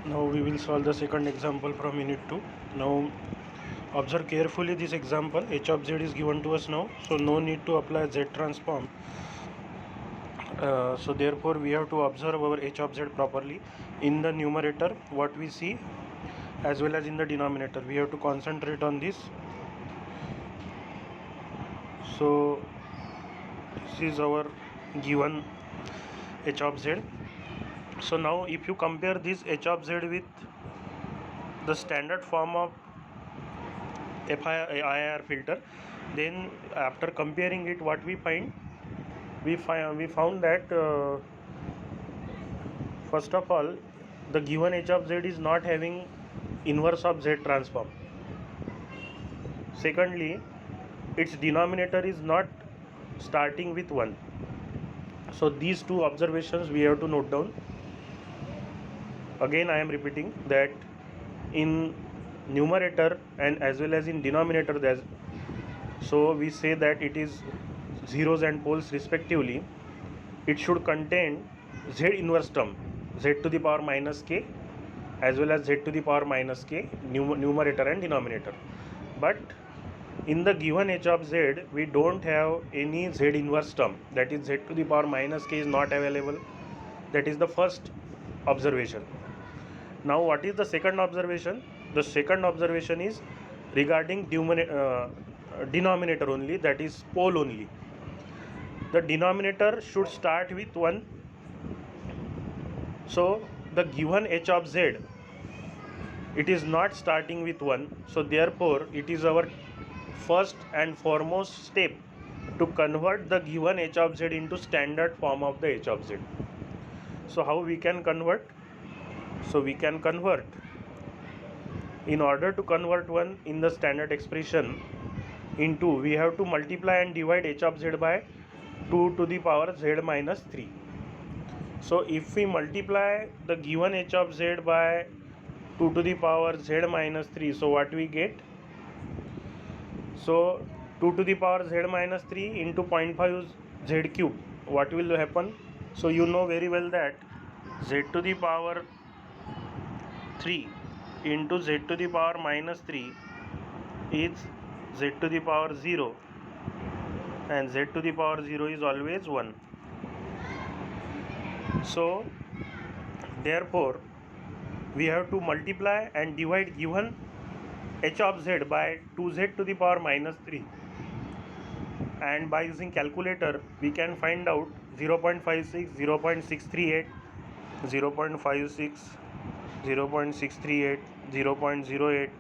Now we will solve the second example from unit 2. Now observe carefully this example. H of z is given to us now, so no need to apply z transform. So therefore we have to observe our h of z properly. In the numerator what we see as well as in the denominator we have to concentrate on this. So this is our given h of z. So now if you compare this h of z with the standard form of FIR filter, then after comparing it, what we find, we found that first of all the given h of z is not having inverse of z transform. Secondly, its denominator is not starting with 1. So these two observations we have to note down. Again I am repeating that in numerator and as well as in denominator, so we say that it is zeros and poles respectively. It should contain z inverse term, z to the power minus k as well as z to the power minus k, numerator and denominator. But in the given h of z we don't have any z inverse term, that is z to the power minus k is not available. That is the first observation. Now what is the second observation? The second observation is regarding denominator only, that is pole only. The denominator should start with 1. So the given h of z, it is not starting with 1. So therefore it is our first and foremost step to convert the given h of z into standard form of the h of z. So how we can convert? So we can convert, in order to convert 1 in the standard expression into, we have to multiply and divide h of z by 2 to the power z minus 3. So if we multiply the given h of z by 2 to the power z minus 3, so what we get? So 2 to the power z minus 3 into 0.5 z cube, what will happen? So you know very well that z to the power 3 into z to the power minus 3 is z to the power 0, and z to the power 0 is always 1. So therefore we have to multiply and divide given h of z by 2z to the power minus 3, and by using calculator we can find out 0.56, 0.638, 0.56, 0.638, 0.08,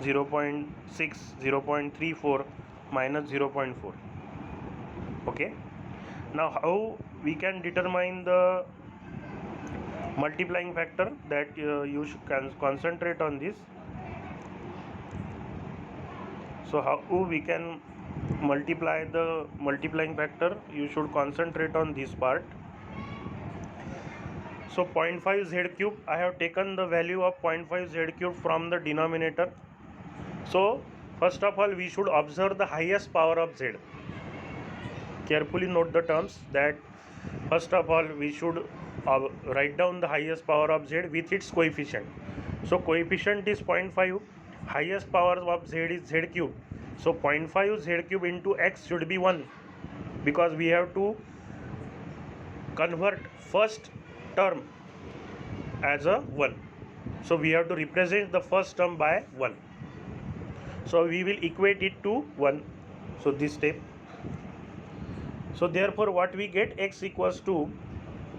0.6, 0.34 minus 0.4. Okay, now how we can determine the multiplying factor? That you should concentrate on this. So how we can multiply the multiplying factor? You should concentrate on this part. So 0.5 z cube, I have taken the value of 0.5 z cube from the denominator. So first of all we should observe the highest power of z. Carefully note the terms, that first of all we should write down the highest power of z with its coefficient. So coefficient is 0.5, highest power of z is z cube. So 0.5 z cube into x should be 1, because we have to convert first term as a 1. So we have to represent the first term by 1. So we will equate it to 1. So this step. So therefore what we get? X equals to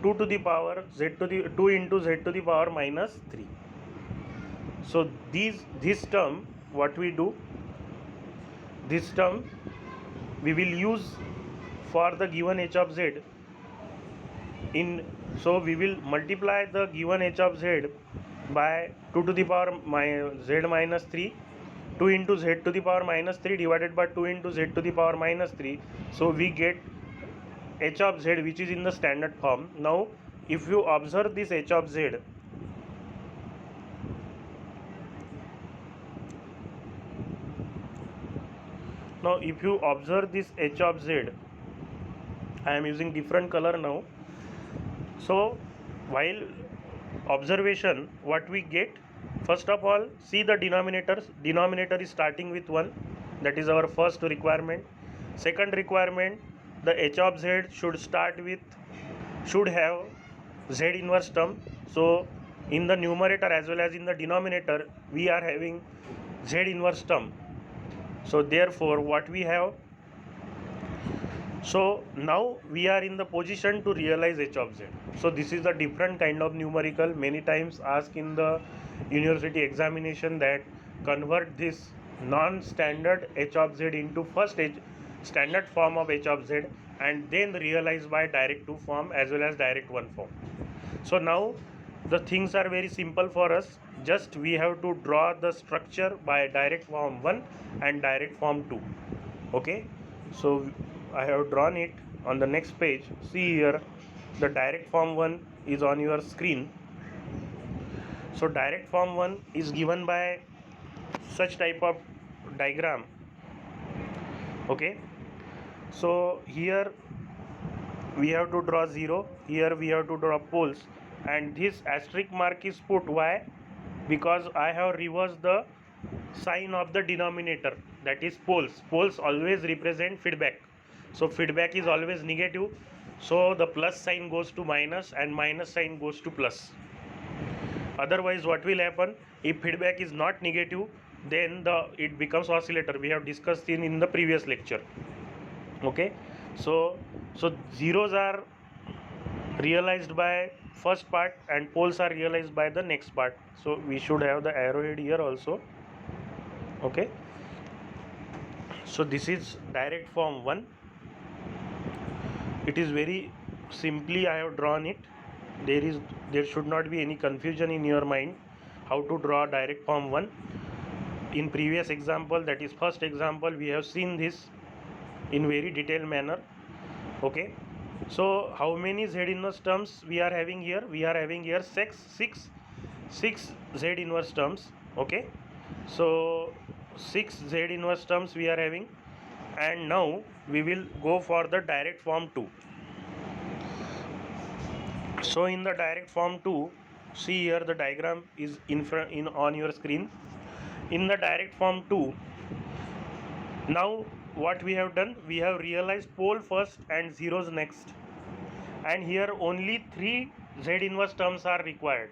2 to the power z to the 2 into z to the power minus 3. So this term, what we do? This term we will use for the given h of z in. So we will multiply the given h of z by 2 to the power z minus 3, 2 into z to the power minus 3 divided by 2 into z to the power minus 3. So we get h of z which is in the standard form. Now if you observe this h of z, now if you observe this h of z, I am using different color now. So while observation, what we get, first of all, see the denominators. Denominator is starting with 1, that is our first requirement. Second requirement, the h of z should have z inverse term. So in the numerator as well as in the denominator we are having z inverse term. So therefore what we have, so now we are in the position to realize h of z. So this is a different kind of numerical, many times asked in the university examination, that convert this non-standard h of z into first standard form of h of z and then realize by direct 2 form as well as direct 1 form. So now the things are very simple for us, just we have to draw the structure by direct form 1 and direct form 2. Okay, so I have drawn it on the next page. See here, the direct form 1 is on your screen. So direct form 1 is given by such type of diagram. Okay, so here we have to draw 0, here we have to draw poles, and this asterisk mark is put. Why? Because I have reversed the sign of the denominator, that is poles. Poles always represent feedback, so feedback is always negative, so the plus sign goes to minus and minus sign goes to plus. Otherwise what will happen, if feedback is not negative, then it becomes oscillator. We have discussed in the previous lecture. Okay, so zeros are realized by first part and poles are realized by the next part. So we should have the arrowhead here also. Okay, so this is direct form 1. It is very simply I have drawn it. There should not be any confusion in your mind how to draw direct form 1. In previous example, that is first example, we have seen this in very detailed manner. Okay, so how many z inverse terms we are having here? We are having here six z inverse terms. Okay, so 6 z inverse terms we are having, and now we will go for the direct form 2. So in the direct form 2, see here the diagram is on your screen. In the direct form 2, now what we have done, we have realized pole first and zeros next, and here only 3 z inverse terms are required.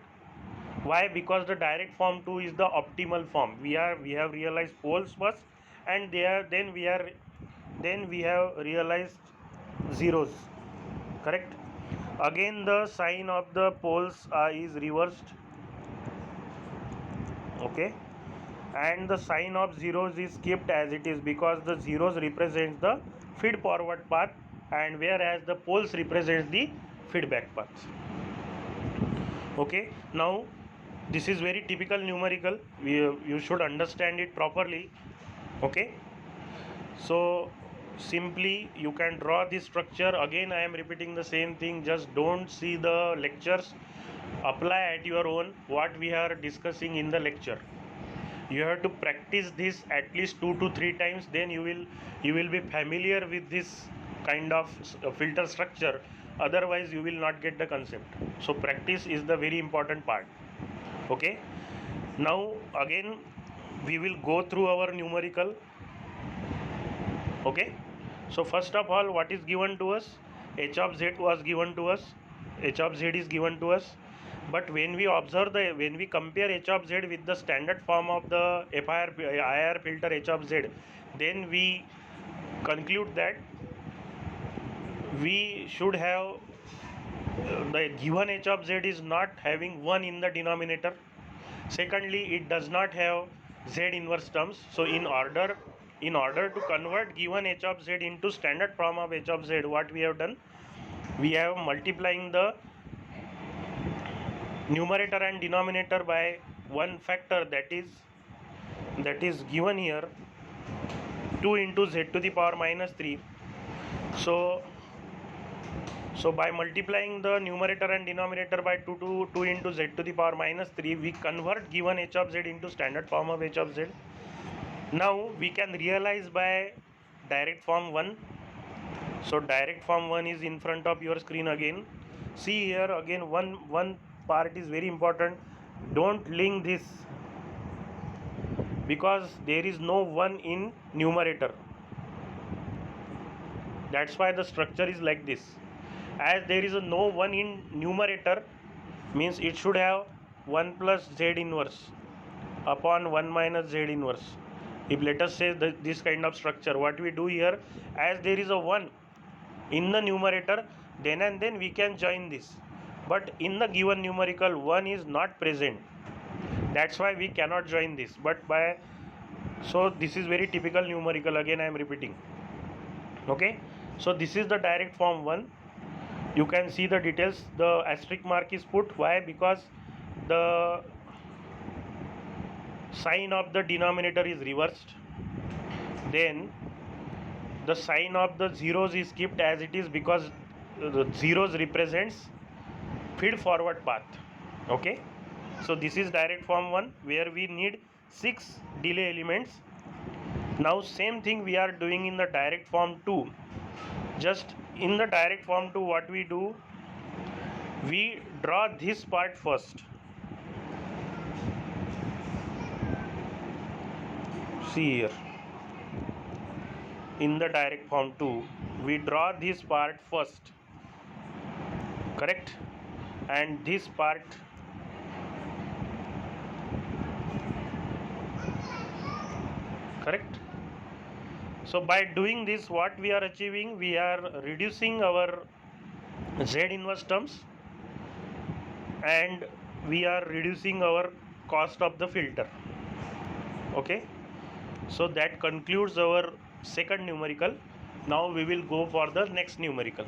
Why? Because the direct form 2 is the optimal form. We have realized poles first, and then we have realized zeros. Correct? Again the sign of the poles is reversed. Okay, and the sign of zeros is kept as it is, because the zeros represents the feed forward path, and whereas the poles represents the feedback path. Okay, now this is very typical numerical. You should understand it properly. Okay, so simply you can draw this structure. Again I am repeating the same thing, just don't see the lectures, apply at your own what we are discussing in the lecture. You have to practice this at least 2 to 3 times, then you will be familiar with this kind of filter structure. Otherwise you will not get the concept. So practice is the very important part. Okay, now again we will go through our numerical. Okay, so first of all, what is given to us? H of z was given to us. H of z is given to us. But when we compare h of z with the standard form of the IR filter h of z, then we conclude that we should have the given h of z is not having 1 in the denominator. Secondly, it does not have z inverse terms. So in order to convert given h of z into standard form of h of z, what we have done, we have multiplying the numerator and denominator by one factor, that is given here, 2 into z to the power minus 3. So by multiplying the numerator and denominator by 2 into z to the power minus 3, we convert given h of z into standard form of h of z. Now we can realize by direct form 1. So direct form 1 is in front of your screen again. See here again one part is very important. Don't link this because there is no 1 in numerator. That's why the structure is like this. As there is a no 1 in numerator, means it should have 1 plus z inverse upon 1 minus z inverse. If let us say this kind of structure, what we do here, as there is a 1 in the numerator, then and then we can join this, but in the given numerical 1 is not present. That's why we cannot join this. But so this is very typical numerical, again I am repeating. Okay, so this is the direct form 1. You can see the details. The asterisk mark is put. Why? Because the sign of the denominator is reversed. Then the sign of the zeros is kept as it is because the zeros represents feed forward path. Okay, so this is direct form 1 where we need 6 delay elements. Now same thing we are doing in the direct form 2. Just in the direct form 2, what we do, we draw this part first. See here, in the direct form 2 we draw this part first, correct, and this part correct. So by doing this, what we are achieving, we are reducing our z inverse terms and we are reducing our cost of the filter. Okay, so that concludes our second numerical. Now we will go for the next numerical.